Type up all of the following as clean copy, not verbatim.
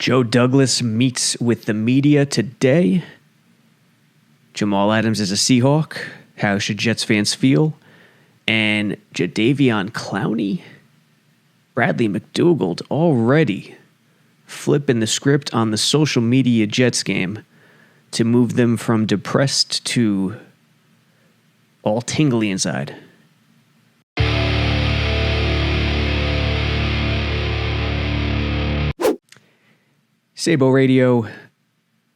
Joe Douglas meets with the media today. Jamal Adams is a Seahawk. How should Jets fans feel? And Jadeveon Clowney, Bradley McDougald already flipping the script on the social media Jets game to move them from depressed to all tingly inside. Sabo Radio,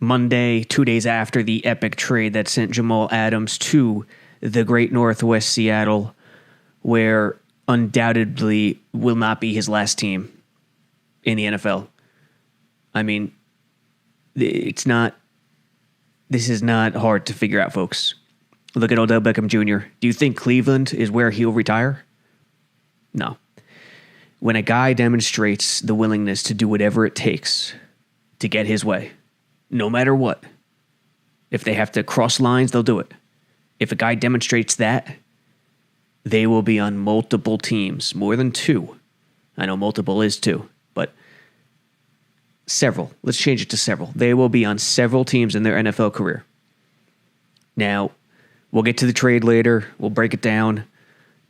Monday, 2 days after the epic trade that sent Jamal Adams to the Great Northwest Seattle, where undoubtedly will not be his last team in the NFL. I mean, this is not hard to figure out, folks. Look at Odell Beckham Jr. Do you think Cleveland is where he'll retire? No. When a guy demonstrates the willingness to do whatever it takes to get his way, no matter what, if they have to cross lines, they'll do it. If a guy demonstrates that, they will be on multiple teams, more than two. I know multiple is two, but several. Let's change it to several. They will be on several teams in their NFL career. Now, we'll get to the trade later. We'll break it down.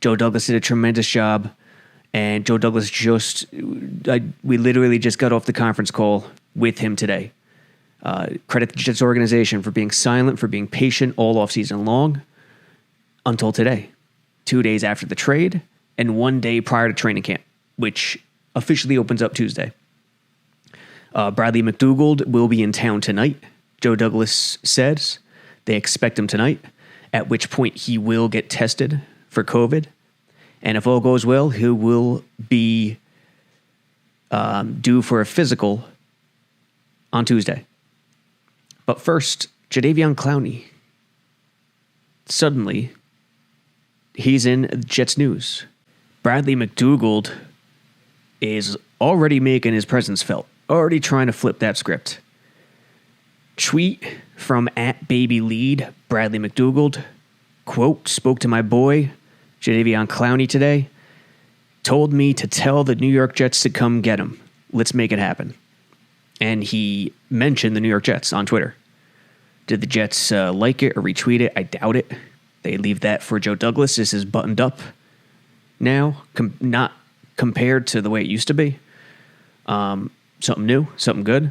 Joe Douglas did a tremendous job, and Joe Douglas we literally just got off the conference call with him today. Credit the Jets organization for being silent, for being patient all offseason long until today, 2 days after the trade and 1 day prior to training camp, which officially opens up Tuesday. Bradley McDougald will be in town tonight. Joe Douglas says they expect him tonight, at which point he will get tested for COVID. And if all goes well, he will be due for a physical on Tuesday. But first, Jadeveon Clowney. Suddenly, he's in Jets news. Bradley McDougald is already making his presence felt, already trying to flip that script. Tweet from @BabyLead, Bradley McDougald, quote, spoke to my boy, Jadeveon Clowney today, told me to tell the New York Jets to come get him. Let's make it happen. And he mentioned the New York Jets on Twitter. Did the Jets like it or retweet it? I doubt it. They leave that for Joe Douglas. This is buttoned up now, not compared to the way it used to be. Something new, something good.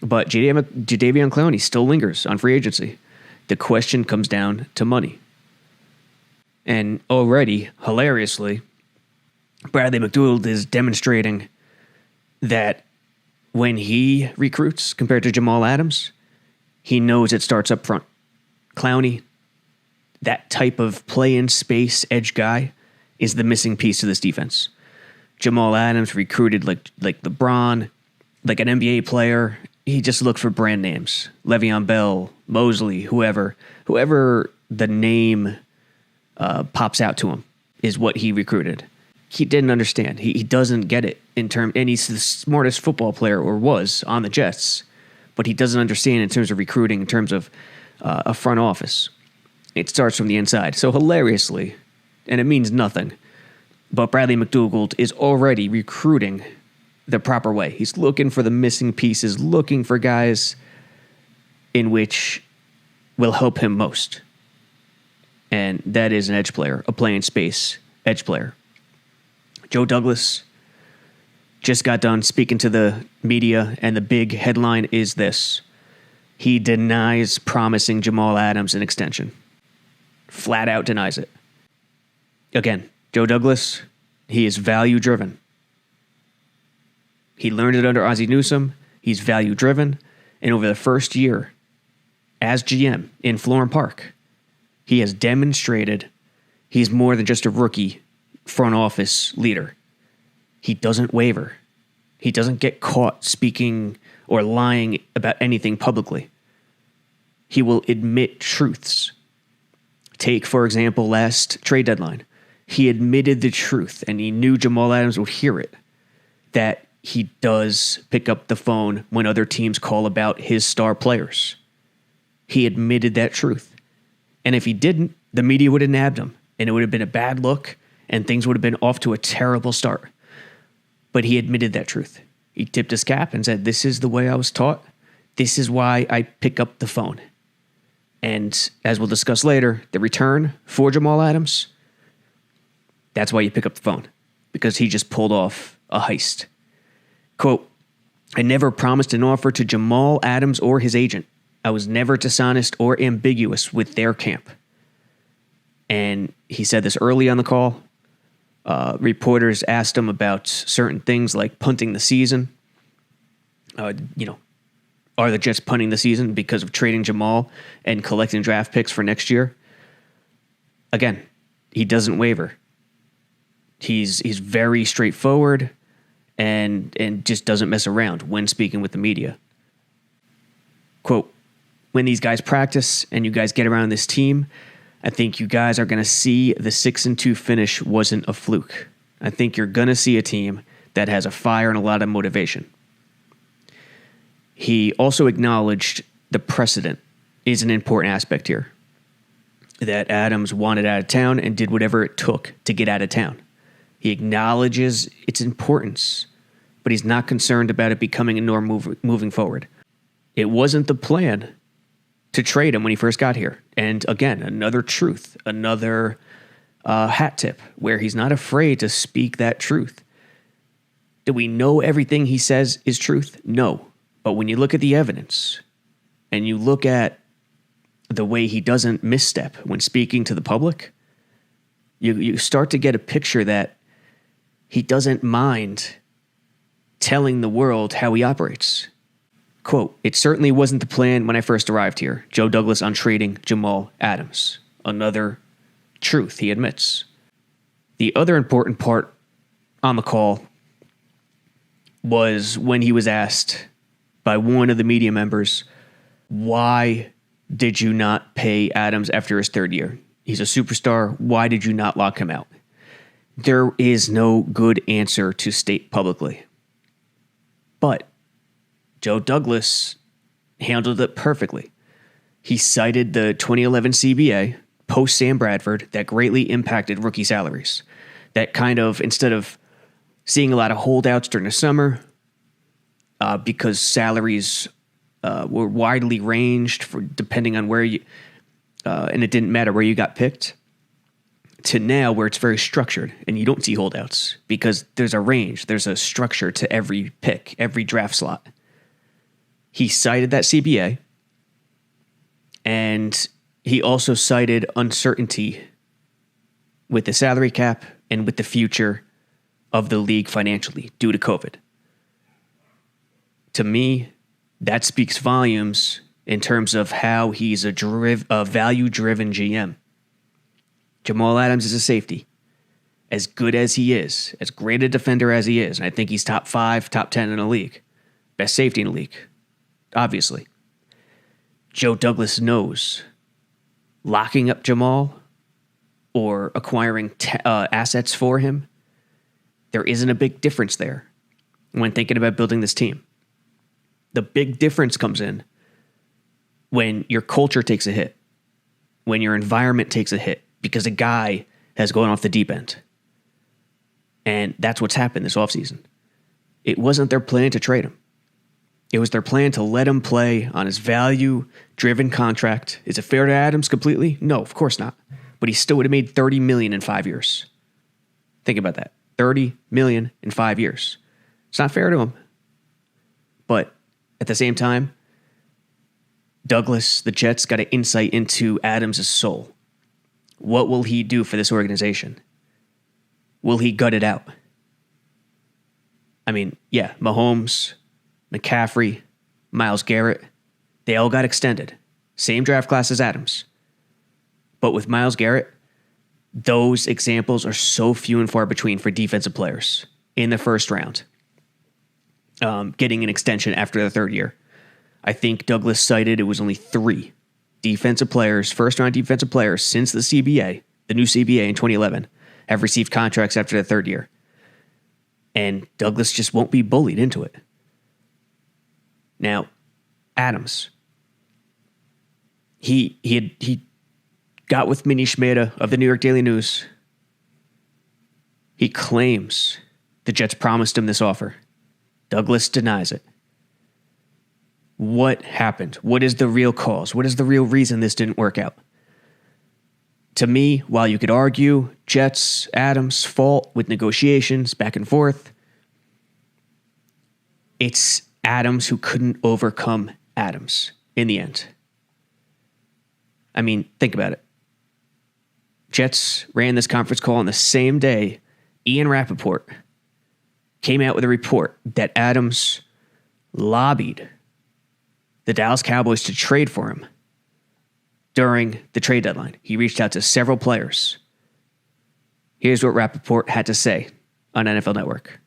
But Jadeveon Clowney still lingers on free agency. The question comes down to money. And already, hilariously, Bradley McDougald is demonstrating that when he recruits compared to Jamal Adams, he knows it starts up front. Clowney, that type of play-in-space edge guy, is the missing piece to this defense. Jamal Adams recruited like LeBron, like an NBA player. He just looked for brand names. Le'Veon Bell, Mosley, whoever the name pops out to him is what he recruited. He didn't understand. He doesn't get it and he's the smartest football player, or was, on the Jets, but he doesn't understand in terms of recruiting, in terms of a front office. It starts from the inside. So hilariously, and it means nothing, but Bradley McDougald is already recruiting the proper way. He's looking for the missing pieces, looking for guys in which will help him most. And that is an edge player, a play in space edge player. Joe Douglas just got done speaking to the media, and the big headline is this: he denies promising Jamal Adams an extension. Flat out denies it. Again, Joe Douglas, he is value-driven. He learned it under Ozzie Newsome. He's value-driven. And over the first year as GM in Florham Park, he has demonstrated he's more than just a rookie front office leader. He doesn't waver. He doesn't get caught speaking or lying about anything publicly. He will admit truths. Take, for example, last trade deadline. He admitted the truth, and he knew Jamal Adams would hear it, that he does pick up the phone when other teams call about his star players. He admitted that truth. And if he didn't, the media would have nabbed him, and it would have been a bad look, and things would have been off to a terrible start. But he admitted that truth. He tipped his cap and said, "This is the way I was taught. This is why I pick up the phone." And as we'll discuss later, the return for Jamal Adams, that's why you pick up the phone, because he just pulled off a heist. Quote, "I never promised an offer to Jamal Adams or his agent. I was never dishonest or ambiguous with their camp." And he said this early on the call. Reporters asked him about certain things like punting the season. Are the Jets punting the season because of trading Jamal and collecting draft picks for next year? Again, he doesn't waver. He's very straightforward and just doesn't mess around when speaking with the media. Quote, "When these guys practice and you guys get around this team, I think you guys are going to see the 6-2 finish wasn't a fluke. I think you're going to see a team that has a fire and a lot of motivation." He also acknowledged the precedent is an important aspect here. That Adams wanted out of town and did whatever it took to get out of town. He acknowledges its importance, but he's not concerned about it becoming a norm moving forward. It wasn't the plan to trade him when he first got here. And again, another truth, another hat tip where he's not afraid to speak that truth. Do we know everything he says is truth? No. But when you look at the evidence and you look at the way he doesn't misstep when speaking to the public, you start to get a picture that he doesn't mind telling the world how he operates. Quote, "It certainly wasn't the plan when I first arrived here." Joe Douglas on trading Jamal Adams. Another truth he admits. The other important part on the call was when he was asked by one of the media members, "Why did you not pay Adams after his third year? He's a superstar. Why did you not lock him out?" There is no good answer to state publicly. But Joe Douglas handled it perfectly. He cited the 2011 CBA post Sam Bradford that greatly impacted rookie salaries. That kind of, instead of seeing a lot of holdouts during the summer, because salaries were widely ranged for depending on where you, and it didn't matter where you got picked, to now where it's very structured and you don't see holdouts because there's a range, there's a structure to every pick, every draft slot. He cited that CBA, and he also cited uncertainty with the salary cap and with the future of the league financially due to COVID. To me, that speaks volumes in terms of how he's a value-driven GM. Jamal Adams is a safety. As good as he is, as great a defender as he is, and I think he's top 5, top 10 in the league. Best safety in the league, obviously. Joe Douglas knows locking up Jamal or acquiring assets for him, there isn't a big difference there when thinking about building this team. The big difference comes in when your culture takes a hit, when your environment takes a hit, because a guy has gone off the deep end. And that's what's happened this offseason. It wasn't their plan to trade him. It was their plan to let him play on his value-driven contract. Is it fair to Adams completely? No, of course not. But he still would have made $30 million in 5 years. Think about that. $30 million in 5 years. It's not fair to him. But at the same time, Douglas, the Jets, got an insight into Adams' soul. What will he do for this organization? Will he gut it out? I mean, yeah, Mahomes, McCaffrey, Myles Garrett, they all got extended. Same draft class as Adams. But with Myles Garrett, those examples are so few and far between for defensive players in the first round. Getting an extension after the third year. I think Douglas cited it was only 3 defensive players, first-round defensive players since the CBA, the new CBA in 2011, have received contracts after the third year. And Douglas just won't be bullied into it. Now, Adams, he got with Mini Shmeda of the New York Daily News. He claims the Jets promised him this offer. Douglas denies it. What happened? What is the real cause? What is the real reason this didn't work out? To me, while you could argue Jets, Adams' fault with negotiations back and forth, it's Adams who couldn't overcome Adams in the end. I mean, think about it. Jets ran this conference call on the same day Ian Rappaport came out with a report that Adams lobbied the Dallas Cowboys to trade for him during the trade deadline. He reached out to several players. Here's what Rappaport had to say on NFL Network.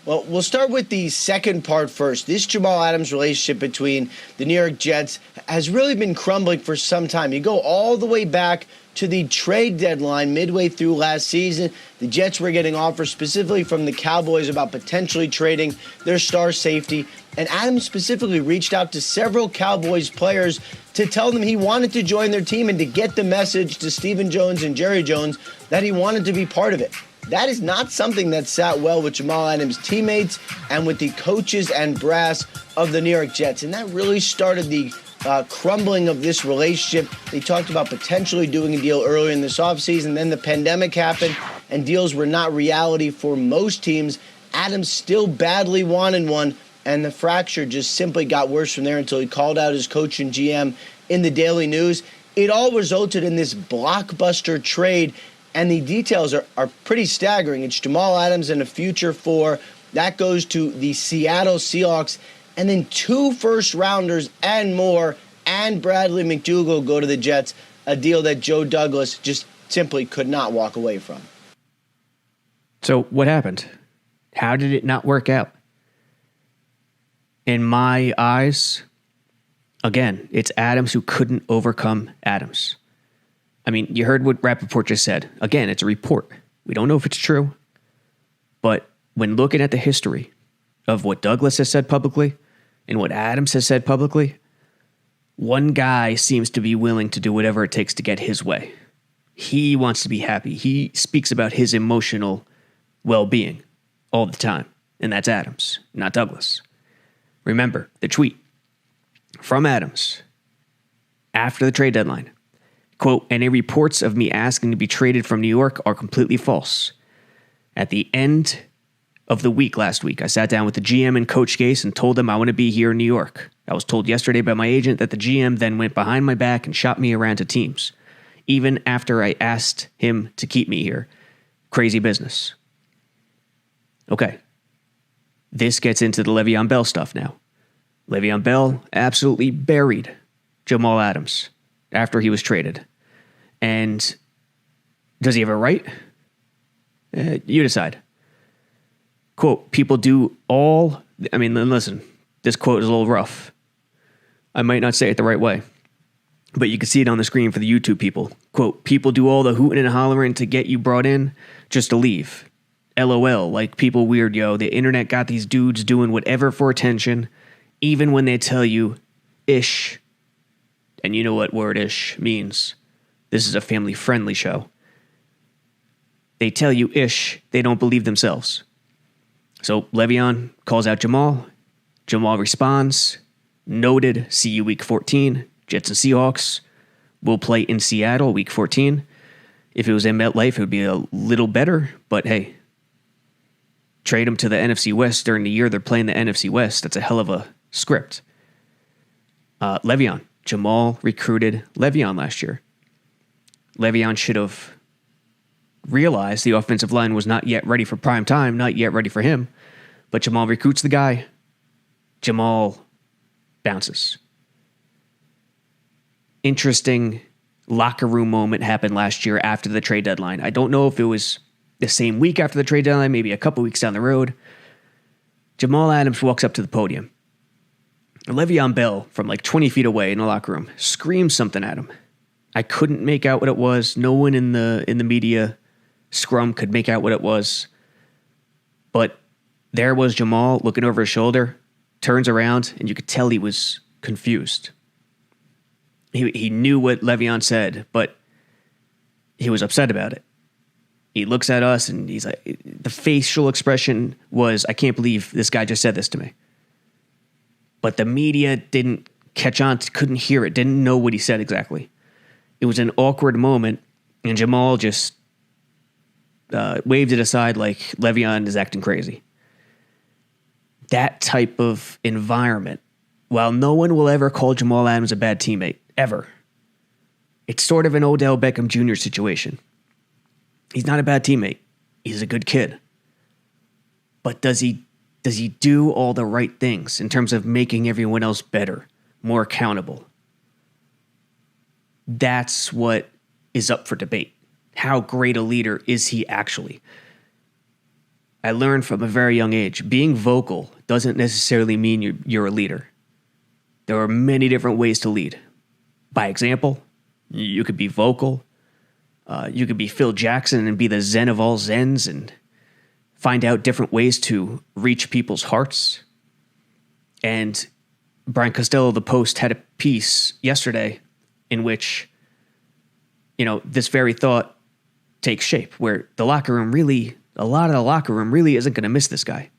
Well, we'll start with the second part first. This Jamal Adams relationship between the New York Jets has really been crumbling for some time. You go all the way back to the trade deadline midway through last season. The Jets were getting offers specifically from the Cowboys about potentially trading their star safety. And Adams specifically reached out to several Cowboys players to tell them he wanted to join their team and to get the message to Stephen Jones and Jerry Jones that he wanted to be part of it. That is not something that sat well with Jamal Adams' teammates and with the coaches and brass of the New York Jets. And that really started the crumbling of this relationship. They talked about potentially doing a deal earlier in this offseason. Then the pandemic happened and deals were not reality for most teams. Adams still badly wanted one, and the fracture just simply got worse from there until he called out his coach and GM in the Daily News. It all resulted in this blockbuster trade, and the details are pretty staggering. It's Jamal Adams and a future for that goes to the Seattle Seahawks, and then 2 first-rounders and more, and Bradley McDougald go to the Jets, a deal that Joe Douglas just simply could not walk away from. So what happened? How did it not work out? In my eyes, again, it's Adams who couldn't overcome Adams. I mean, you heard what Rappaport just said. Again, it's a report. We don't know if it's true. But when looking at the history of what Douglas has said publicly and what Adams has said publicly, one guy seems to be willing to do whatever it takes to get his way. He wants to be happy. He speaks about his emotional well-being all the time. And that's Adams, not Douglas. Remember the tweet from Adams after the trade deadline. Quote, "Any reports of me asking to be traded from New York are completely false. At the end of the week last week, I sat down with the GM and Coach Gase and told them I want to be here in New York. I was told yesterday by my agent that the GM then went behind my back and shopped me around to teams, even after I asked him to keep me here. Crazy business." Okay. This gets into the Le'Veon Bell stuff now. Le'Veon Bell absolutely buried Jamal Adams after he was traded. And does he have a right? You decide. Quote, "People do all..." I mean, listen, this quote is a little rough. I might not say it the right way, but you can see it on the screen for the YouTube people. Quote, "People do all the hooting and hollering to get you brought in just to leave. LOL, like people weird, yo. The internet got these dudes doing whatever for attention, even when they tell you ish." And you know what word ish means. This is a family-friendly show. They tell you ish, they don't believe themselves. So Le'Veon calls out Jamal. Jamal responds, "Noted, see you week 14. Jets and Seahawks will play in Seattle week 14. If it was in MetLife, it would be a little better, but hey, trade them to the NFC West during the year they're playing the NFC West. That's a hell of a script." Le'Veon. Jamal recruited Le'Veon last year. Le'Veon should have realized the offensive line was not yet ready for prime time, not yet ready for him. But Jamal recruits the guy. Jamal bounces. Interesting locker room moment happened last year after the trade deadline. I don't know if it was the same week after the trade deadline, maybe a couple weeks down the road. Jamal Adams walks up to the podium. Le'Veon Bell, from like 20 feet away in the locker room, screams something at him. I couldn't make out what it was. No one in the media scrum could make out what it was. But there was Jamal looking over his shoulder, turns around, and you could tell he was confused. He knew what Le'Veon said, but he was upset about it. He looks at us and he's like, the facial expression was, I can't believe this guy just said this to me. But the media didn't catch on, couldn't hear it, didn't know what he said exactly. It was an awkward moment, and Jamal just waved it aside like Le'Veon is acting crazy. That type of environment, while no one will ever call Jamal Adams a bad teammate, ever, it's sort of an Odell Beckham Jr. situation. He's not a bad teammate. He's a good kid. But does he do all the right things in terms of making everyone else better, more accountable? That's what is up for debate. How great a leader is he actually? I learned from a very young age, being vocal doesn't necessarily mean you're a leader. There are many different ways to lead. By example, you could be vocal. You could be Phil Jackson and be the zen of all zens and find out different ways to reach people's hearts. And Brian Costello of the Post had a piece yesterday in which, this very thought takes shape, where a lot of the locker room really isn't going to miss this guy.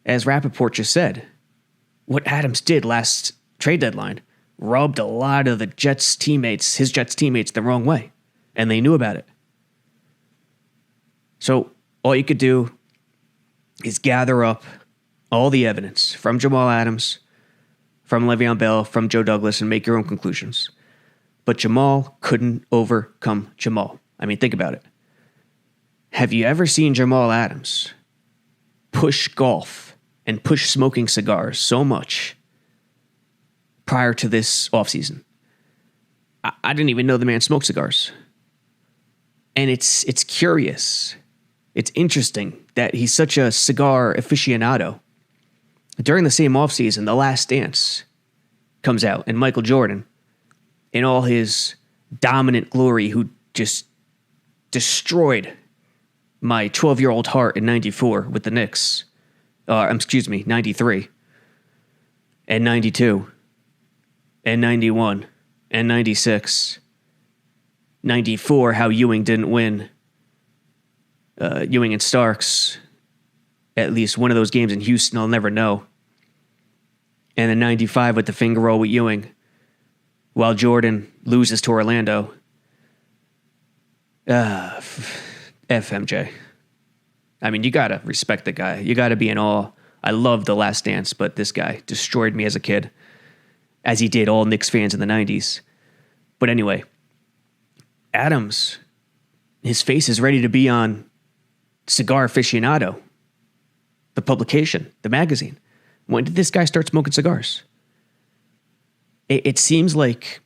As Rappaport just said, what Adams did last trade deadline rubbed a lot of his Jets teammates, the wrong way. And they knew about it. So all you could do is gather up all the evidence from Jamal Adams, from Le'Veon Bell, from Joe Douglas, and make your own conclusions. But Jamal couldn't overcome Jamal. I mean, think about it. Have you ever seen Jamal Adams push golf and push smoking cigars so much prior to this offseason? I didn't even know the man smoked cigars. And it's curious. It's interesting that he's such a cigar aficionado. During the same offseason, The Last Dance comes out, and Michael Jordan, in all his dominant glory, who just destroyed my 12-year-old heart in 94 with the Knicks. 93. And 92. And 91. And 96. 94, how Ewing didn't win. Ewing and Starks, at least one of those games in Houston, I'll never know. And then 95 with the finger roll with Ewing, while Jordan loses to Orlando. FMJ. I mean, you got to respect the guy. You got to be in awe. I love The Last Dance, but this guy destroyed me as a kid, as he did all Knicks fans in the 90s. But anyway, Adams, his face is ready to be on Cigar Aficionado, the publication, the magazine. When did this guy start smoking cigars? It seems like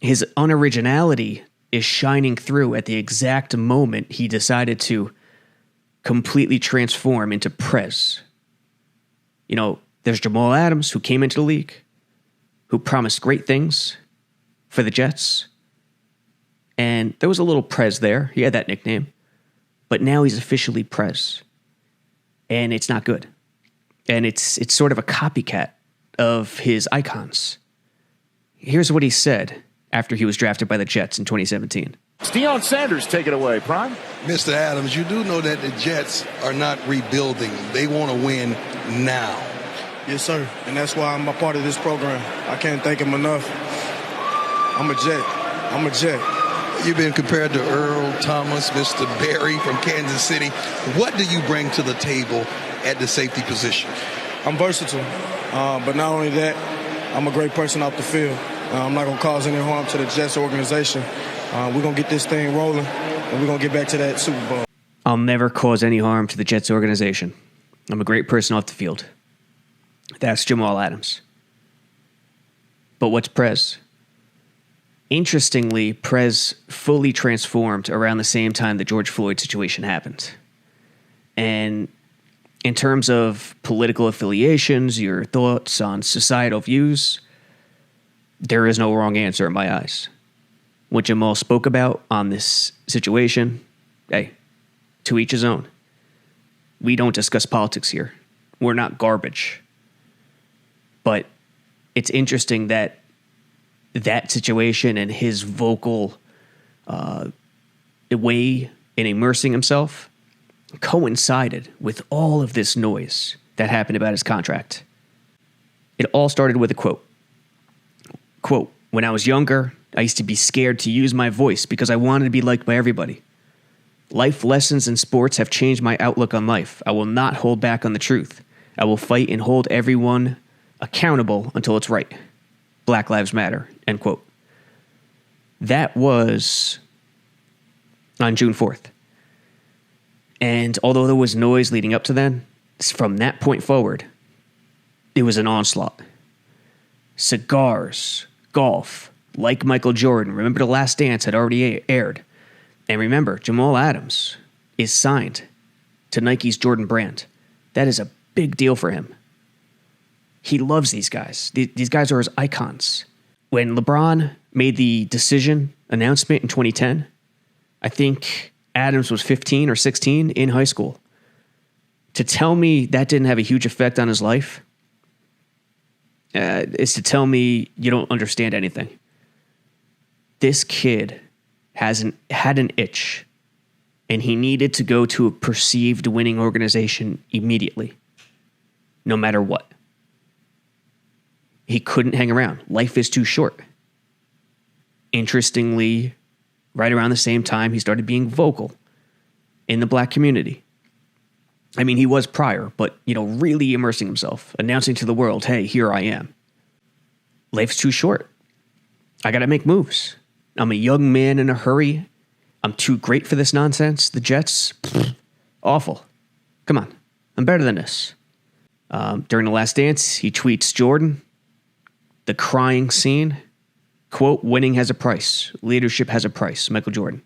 his unoriginality is shining through at the exact moment he decided to completely transform into Prez. There's Jamal Adams, who came into the league, who promised great things for the Jets. And there was a little Prez there. He had that nickname. But now he's officially Prez. And it's not good. And it's sort of a copycat of his icons. Here's what he said after he was drafted by the Jets in 2017. Deion Sanders, take it away, Prime. Mr. Adams, you do know that the Jets are not rebuilding. They want to win now. Yes, sir. And that's why I'm a part of this program. I can't thank him enough. I'm a Jet. You've been compared to Earl Thomas, Mr. Barry from Kansas City. What do you bring to the table at the safety position? I'm versatile, but not only that, I'm a great person off the field. I'm not going to cause any harm to the Jets organization. We're going to get this thing rolling, and we're going to get back to that Super Bowl. I'll never cause any harm to the Jets organization. I'm a great person off the field. That's Jamal Adams. But what's Prez? Interestingly, Prez fully transformed around the same time the George Floyd situation happened. And in terms of political affiliations, your thoughts on societal views, there is no wrong answer in my eyes. What Jamal spoke about on this situation, hey, to each his own. We don't discuss politics here. We're not garbage. But it's interesting that situation and his vocal way and immersing himself coincided with all of this noise that happened about his contract. It all started with a quote. Quote, "When I was younger, I used to be scared to use my voice because I wanted to be liked by everybody. Life lessons in sports have changed my outlook on life. I will not hold back on the truth. I will fight and hold everyone accountable until it's right. Black Lives Matter," end quote. That was on June 4th. And although there was noise leading up to then, from that point forward, it was an onslaught. Cigars, golf, like Michael Jordan. Remember, The Last Dance had already aired. And remember, Jamal Adams is signed to Nike's Jordan brand. That is a big deal for him. He loves these guys. These guys are his icons. When LeBron made the decision announcement in 2010, I think Adams was 15 or 16 in high school. To tell me that didn't have a huge effect on his life is to tell me you don't understand anything. This kid had an itch, and he needed to go to a perceived winning organization immediately, no matter what. He couldn't hang around. Life is too short. Interestingly, right around the same time, he started being vocal in the black community. I mean, he was prior, but, really immersing himself, announcing to the world, hey, here I am. Life's too short. I got to make moves. I'm a young man in a hurry. I'm too great for this nonsense. The Jets, awful. Come on. I'm better than this. During The Last Dance, he tweets Jordan, the crying scene, quote, "Winning has a price. Leadership has a price." Michael Jordan.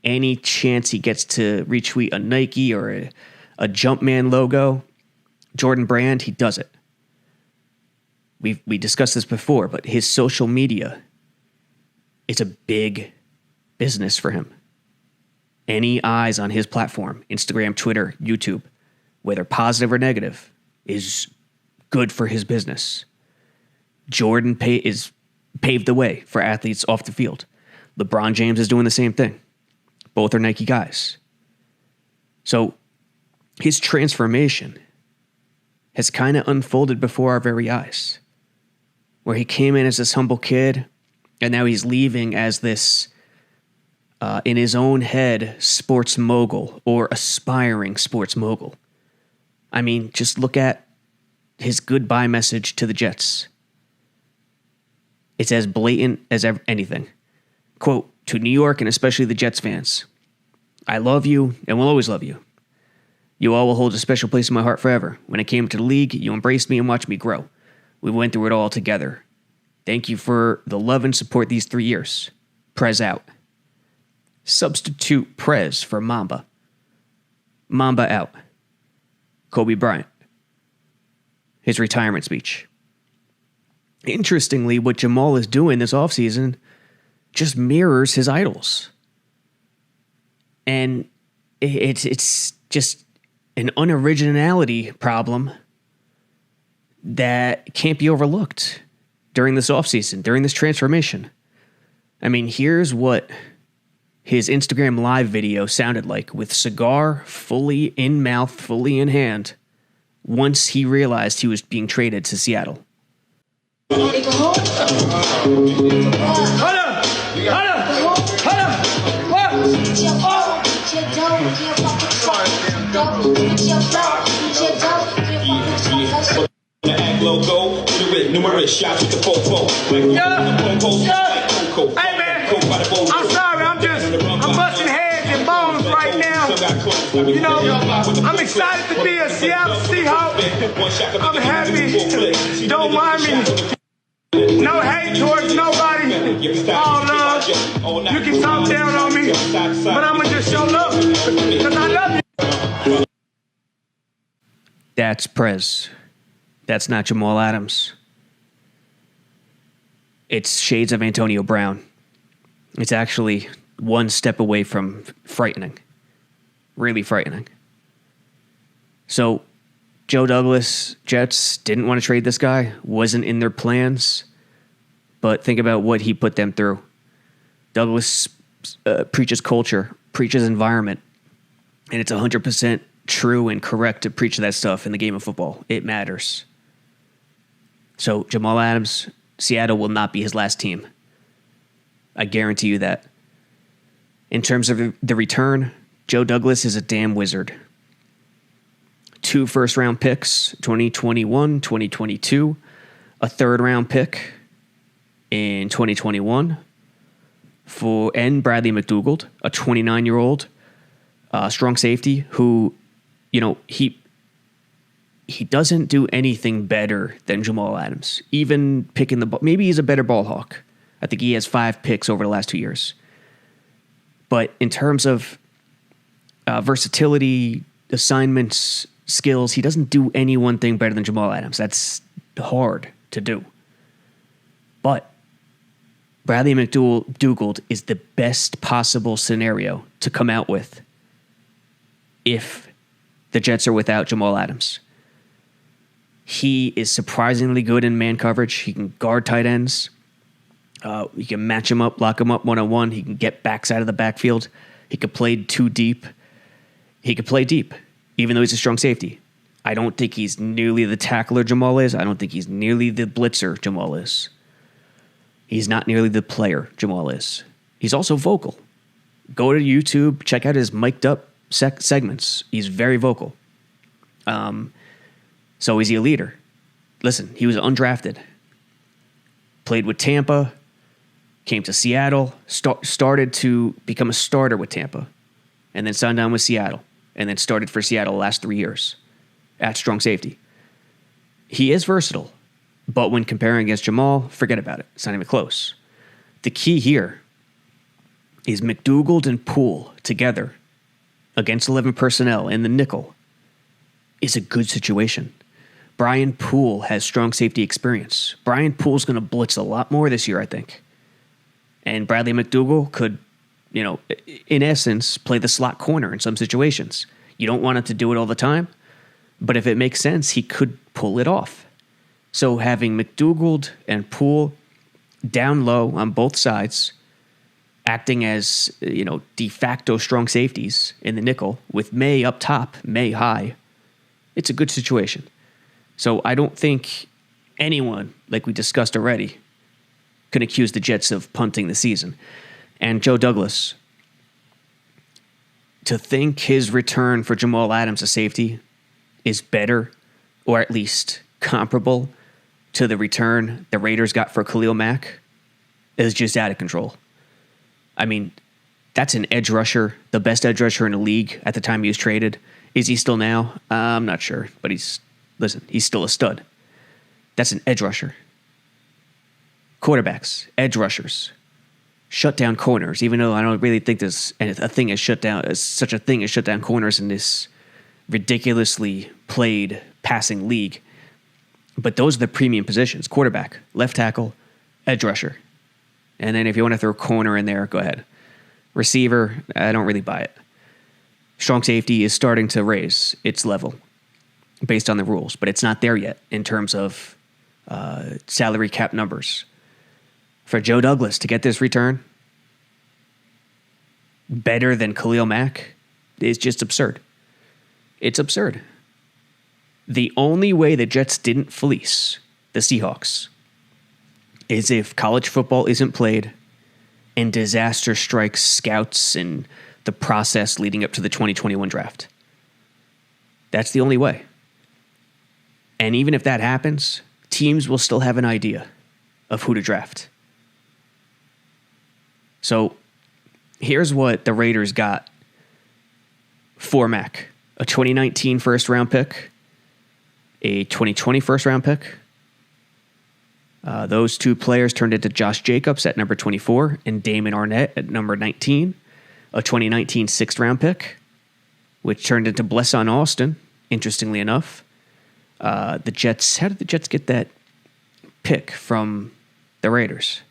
Any chance he gets to retweet a Nike or a Jumpman logo, Jordan brand, he does it. We discussed this before, but his social media is a big business for him. Any eyes on his platform, Instagram, Twitter, YouTube, whether positive or negative, is good for his business. Jordan paved the way for athletes off the field. LeBron James is doing the same thing. Both are Nike guys. So his transformation has kind of unfolded before our very eyes, where he came in as this humble kid, and now he's leaving as this, in his own head, sports mogul or aspiring sports mogul. I mean, just look at his goodbye message to the Jets. It's as blatant as anything. Quote, "To New York and especially the Jets fans, I love you and will always love you. You all will hold a special place in my heart forever. When I came to the league, you embraced me and watched me grow. We went through it all together. Thank you for the love and support these 3 years. Prez out." Substitute Prez for Mamba. Mamba out. Kobe Bryant. His retirement speech. Interestingly, what Jamal is doing this offseason just mirrors his idols. And it's just an unoriginality problem that can't be overlooked during this offseason, during this transformation. I mean, here's what his Instagram live video sounded like with cigar fully in mouth, fully in hand, once he realized he was being traded to Seattle. Logo, numerous shots with the fofo. Hey man, I'm sorry, I'm busting heads and bones right now. I'm excited to be a Seattle Seahawk. I'm happy. Don't mind me. No hate towards nobody. All love. You can talk down on me, but I'ma just show love because I love you. That's Prez. That's not Jamal Adams. It's shades of Antonio Brown. It's actually one step away from frightening. Really frightening. So, Joe Douglas, Jets, didn't want to trade this guy. Wasn't in their plans. But think about what he put them through. Douglas preaches culture preaches environment, and it's 100% true and correct to preach that stuff in the game of football. It matters. So Jamal Adams, Seattle will not be his last team. I guarantee you that. In terms of the return, Joe Douglas is a damn wizard. 2 first-round picks, 2021, 2022, a third-round pick in 2021 and Bradley McDougald, a 29-year-old strong safety who, he doesn't do anything better than Jamal Adams. Even picking the ball, maybe he's a better ball hawk. I think he has 5 picks over the last 2 years. But in terms of versatility, assignments, skills, he doesn't do any one thing better than Jamal Adams. That's hard to do. But Bradley McDougald is the best possible scenario to come out with if the Jets are without Jamal Adams. He is surprisingly good in man coverage. He can guard tight ends. You can match him up, lock him up one-on-one. He can get backside of the backfield. He could play too deep. He could play deep, even though he's a strong safety. I don't think he's nearly the tackler Jamal is. I don't think he's nearly the blitzer Jamal is. He's not nearly the player Jamal is. He's also vocal. Go to YouTube, check out his mic'd up segments. He's very vocal. So is he a leader? Listen, he was undrafted. Played with Tampa, came to Seattle, started to become a starter with Tampa, and then signed on with Seattle, and then started for Seattle the last 3 years at strong safety. He is versatile, but when comparing against Jamal, forget about it. It's not even close. The key here is McDougald and Poole together against 11 personnel in the nickel is a good situation. Brian Poole has strong safety experience. Brian Poole's going to blitz a lot more this year, I think. And Bradley McDougald could, in essence, play the slot corner in some situations. You don't want him to do it all the time, but if it makes sense, he could pull it off. So having McDougald and Poole down low on both sides, acting as, de facto strong safeties in the nickel with May up top, May high, it's a good situation. So I don't think anyone, like we discussed already, can accuse the Jets of punting the season. And Joe Douglas, to think his return for Jamal Adams, a safety, is better, or at least comparable to the return the Raiders got for Khalil Mack, is just out of control. I mean, that's an edge rusher, the best edge rusher in the league at the time he was traded. Is he still now? I'm not sure, but he's still a stud. That's an edge rusher. Quarterbacks, edge rushers, shut down corners, even though I don't really think there's such a thing as shut down corners in this ridiculously played passing league. But those are the premium positions: quarterback, left tackle, edge rusher. And then if you want to throw corner in there, go ahead. Receiver, I don't really buy it. Strong safety is starting to raise its level based on the rules, but it's not there yet in terms of salary cap numbers. For Joe Douglas to get this return better than Khalil Mack is just absurd. It's absurd. The only way the Jets didn't fleece the Seahawks is if college football isn't played and disaster strikes scouts and the process leading up to the 2021 draft. That's the only way. And even if that happens, teams will still have an idea of who to draft. So here's what the Raiders got for Mack: a 2019 first round pick, a 2020 first round pick. Those two players turned into Josh Jacobs at number 24 and Damon Arnett at number 19. A 2019 sixth round pick, which turned into Blesson Austin, interestingly enough. How did the Jets get that pick from the Raiders?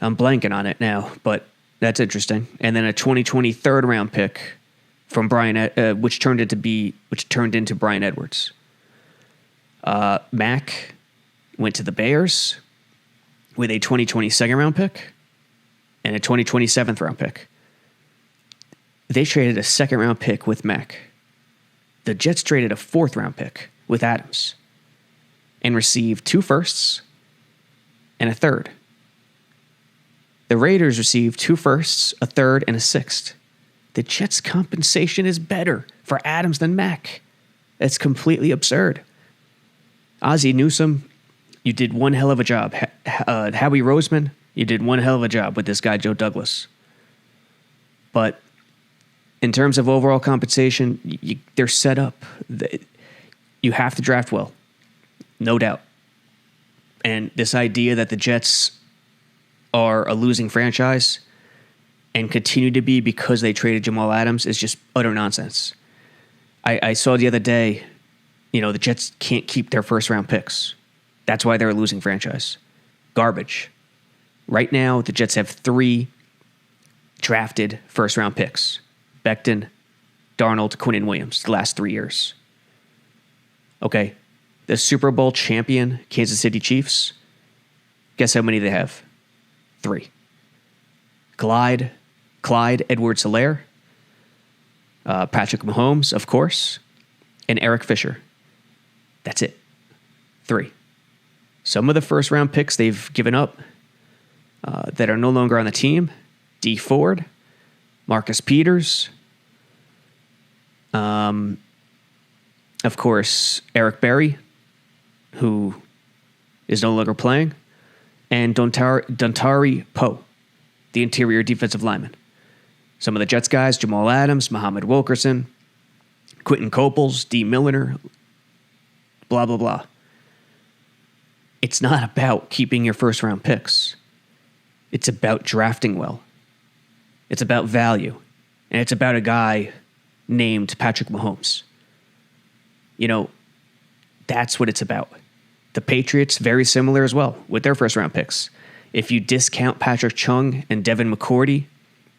I'm blanking on it now, but that's interesting. And then a 2020 third round pick from which turned into Brian Edwards. Mack went to the Bears with a 2020 second round pick and a 2027 round pick. They traded a 2nd round pick with Mack. The Jets traded a 4th round pick with Adams and received 2 firsts and a 3rd. The Raiders received 2 firsts, a 3rd, and a 6th. The Jets' compensation is better for Adams than Mack. It's completely absurd. Ozzie Newsome, you did one hell of a job. Howie Roseman, you did one hell of a job with this guy, Joe Douglas. But in terms of overall compensation, they're set up. You have to draft well, no doubt. And this idea that the Jets are a losing franchise and continue to be because they traded Jamal Adams is just utter nonsense. I saw the other day, the Jets can't keep their 1st-round picks. That's why they're a losing franchise. Garbage. Right now, the Jets have 3 drafted 1st-round picks. Becton, Darnold, Quinnen Williams, the last 3 years. Okay, the Super Bowl champion Kansas City Chiefs, guess how many they have? 3. Clyde Edwards-Helaire, Patrick Mahomes, of course, and Eric Fisher. That's it. 3. Some of the 1st-round picks they've given up that are no longer on the team: D. Ford, Marcus Peters, of course, Eric Berry, who is no longer playing, and Dontari Poe, the interior defensive lineman. Some of the Jets guys: Jamal Adams, Muhammad Wilkerson, Quentin Coples, D. Milliner, blah, blah, blah. It's not about keeping your 1st-round picks. It's about drafting well. It's about value. And it's about a guy named Patrick Mahomes. That's what it's about. The Patriots, very similar as well with their 1st-round picks. If you discount Patrick Chung and Devin McCourty,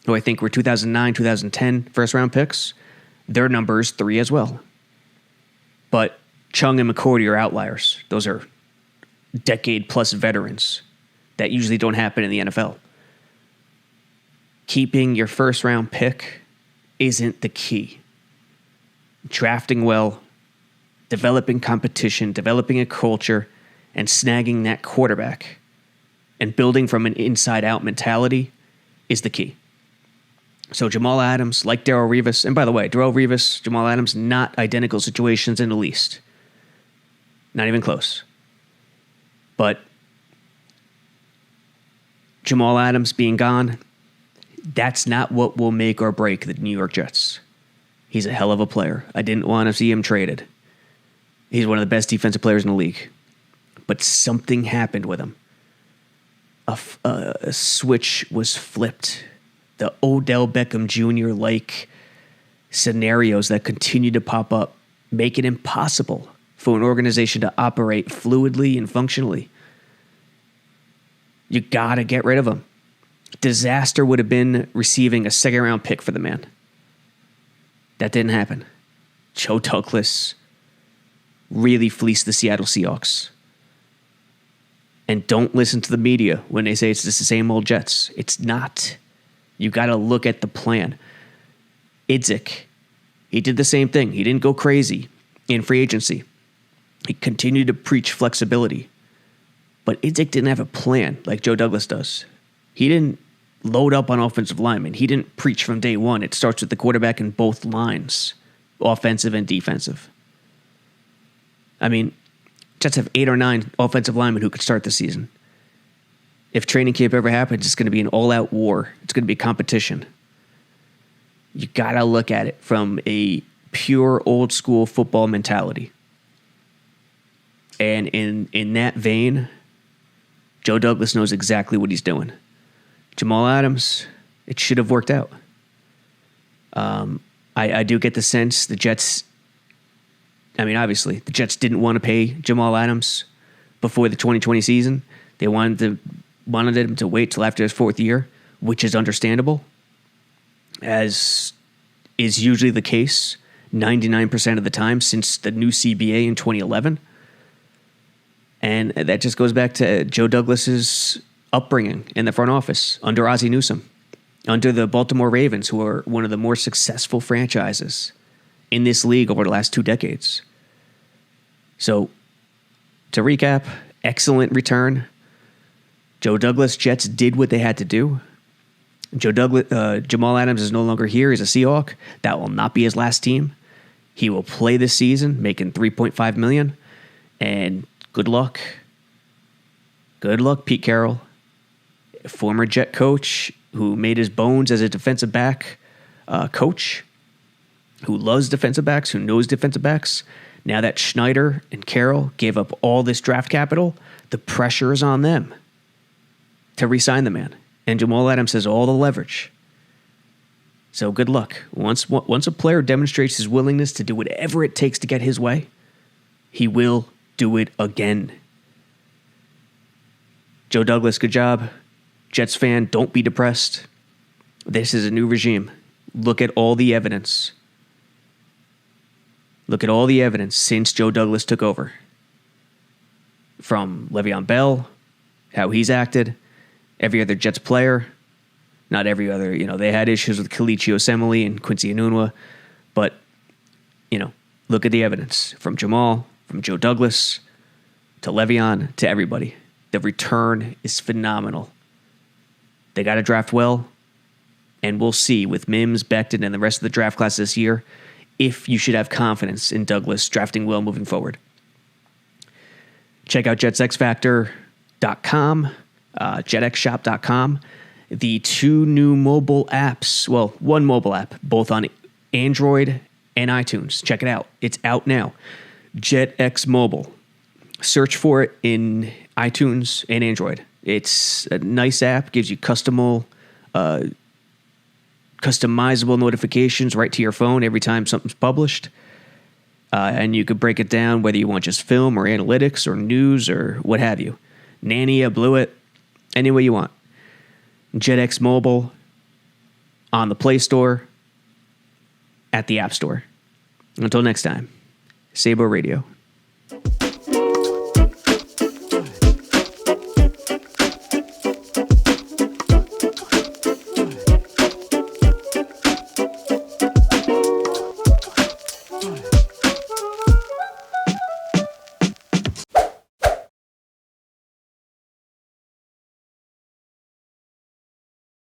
who I think were 2009, 2010 1st-round picks, their number is 3 as well. But Chung and McCourty are outliers. Those are decade-plus veterans that usually don't happen in the NFL. Keeping your 1st-round pick isn't the key. Drafting well, developing competition, developing a culture, and snagging that quarterback and building from an inside-out mentality is the key. So Jamal Adams, like Darrelle Revis, and by the way, Darrelle Revis, Jamal Adams, not identical situations in the least. Not even close. But Jamal Adams being gone, that's not what will make or break the New York Jets. He's a hell of a player. I didn't want to see him traded. He's one of the best defensive players in the league. But something happened with him. A switch was flipped. The Odell Beckham Jr.-like scenarios that continue to pop up make it impossible for an organization to operate fluidly and functionally. You gotta get rid of him. Disaster would have been receiving a 2nd-round pick for the man. That didn't happen. Joe Douglas really fleeced the Seattle Seahawks. And don't listen to the media when they say it's just the same old Jets. It's not. You got to look at the plan. Idzik, he did the same thing. He didn't go crazy in free agency. He continued to preach flexibility. But Idzik didn't have a plan like Joe Douglas does. He didn't load up on offensive linemen. He didn't preach from day one. It starts with the quarterback in both lines, offensive and defensive. I mean, Jets have 8 or 9 offensive linemen who could start the season. If training camp ever happens, it's going to be an all-out war. It's going to be competition. You got to look at it from a pure old-school football mentality. And in that vein, Joe Douglas knows exactly what he's doing. Jamal Adams, it should have worked out. I do get the sense the Jets... I mean, obviously, the Jets didn't want to pay Jamal Adams before the 2020 season. They wanted him to wait till after his 4th year, which is understandable, as is usually the case 99% of the time since the new CBA in 2011. And that just goes back to Joe Douglas's upbringing in the front office under Ozzie Newsome, under the Baltimore Ravens, who are one of the more successful franchises in this league over the last 2 decades. So, to recap, excellent return. Joe Douglas, Jets did what they had to do. Jamal Adams is no longer here. He's a Seahawk. That will not be his last team. He will play this season, making $3.5 million. And good luck. Good luck, Pete Carroll, former Jet coach who made his bones as a defensive back coach, who loves defensive backs, who knows defensive backs. Now that Schneider and Carroll gave up all this draft capital, the pressure is on them to re-sign the man. And Jamal Adams has all the leverage. So good luck. Once a player demonstrates his willingness to do whatever it takes to get his way, he will do it again. Joe Douglas, good job. Jets fan, don't be depressed. This is a new regime. Look at all the evidence. Look at all the evidence since Joe Douglas took over. From Le'Veon Bell, how he's acted, every other Jets player, not every other, they had issues with Kalichi Osemele and Quincy Enunwa, but, look at the evidence from Jamal, from Joe Douglas, to Le'Veon, to everybody. The return is phenomenal. They got to draft well, and we'll see with Mims, Becton, and the rest of the draft class this year if you should have confidence in Douglas drafting well moving forward. Check out jetsxfactor.com, jetxshop.com. The 2 new mobile apps, well, 1 mobile app, both on Android and iTunes. Check it out. It's out now. JetX Mobile. Search for it in iTunes and Android. It's a nice app, gives you customizable notifications right to your phone every time something's published. And you could break it down whether you want just film or analytics or news or what have you. Nanny, Blew It, any way you want. JetX Mobile on the Play Store, at the App Store. Until next time, Sabo Radio.